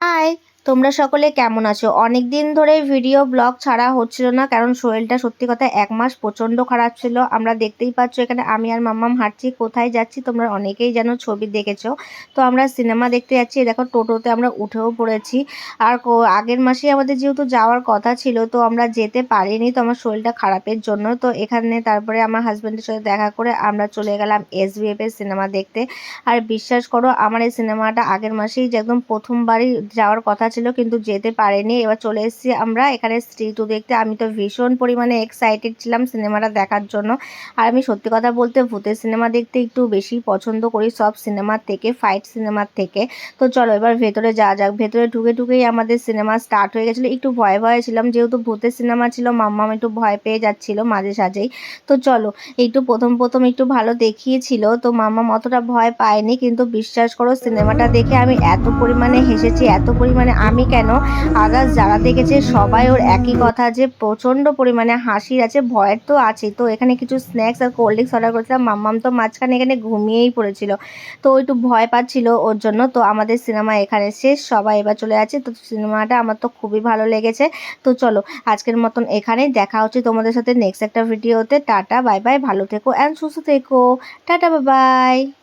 High, তোমরা সকলে কেমন আছো? অনেক দিন ধরে ভিডিও ব্লগ ছাড়া হচ্ছিল না, কারণ শরীরটা সত্যি কথা 1 মাস প্রচণ্ড খারাপ ছিল। আমরা দেখতেই পাচ্ছ এখানে আমি আর মাম্মাম হাঁটছি। কোথায় যাচ্ছি তোমরা অনেকেই জানো, ছবি দেখেছো। তো আমরা সিনেমা দেখতে যাচ্ছি। দেখো টোটোতে আমরা উঠেও পড়েছি। আর আগের মাসেই আমাদের যেহেতু যাওয়ার কথা ছিল, তো আমরা যেতে পারিনি, তো আমার শরীরটা খারাপের জন্য। তো এখানে তারপরে আমার হাজব্যান্ডের সাথে দেখা করে আমরা চলে গেলাম SBF এর সিনেমা দেখতে। আর বিশ্বাস করো, আমার এই সিনেমাটা আগের মাসেই যে একদম প্রথমবারই যাওয়ার কথা ছিল, কিন্তু যেতে পারিনি। এবার চলে এসেছি আমরা এখানে স্ত্রী টু দেখতে। আমি তো ভীষণ পরিমাণে এক্সাইটেড ছিলাম সিনেমাটা দেখার জন্য। আর আমি সত্যি কথা বলতে ভূতের সিনেমা দেখতে একটু বেশি পছন্দ করি সব সিনেমার থেকে, ফাইট সিনেমার থেকে। তো চলো এবার ভেতরে যাওয়া যাক। ভেতরে ঢুকেই আমাদের সিনেমা স্টার্ট হয়ে গেছিলো। একটু ভয়ে ছিলাম, যেহেতু ভূতের সিনেমা ছিল, মাম্মাম একটু ভয় পেয়ে যাচ্ছিল মাঝে সাঝেই। তো চলো, একটু প্রথম একটু ভালো দেখিয়েছিল, তো মাম্মাম অতটা ভয় পায়নি। কিন্তু বিশ্বাস করো, সিনেমাটা দেখে আমি এত পরিমাণে হেসেছি, এত পরিমাণে, আমি কেন, আদার্স যারা দেখেছে সবাই ওর একই কথা, যে প্রচণ্ড পরিমাণে হাসির আছে, ভয়ের তো আছেই। তো এখানে কিছু স্ন্যাক্স আর কোল্ড ড্রিঙ্কস অর্ডার করেছিলাম। মাম্মাম তো মাঝখানে এখানে ঘুমিয়েই পড়েছিল, তো একটু ভয় পাচ্ছিল ওর জন্য। তো আমাদের সিনেমা এখানে শেষ, সবাই এবার চলে যাচ্ছে। তো সিনেমাটা আমার তো খুবই ভালো লেগেছে। তো চলো আজকের মতন এখানেই, দেখা হচ্ছে তোমাদের সাথে নেক্সট একটা ভিডিওতে। টাটা বাই বাই, ভালো থেকো অ্যান্ড সুস্থ থেকো। Tata bye bye.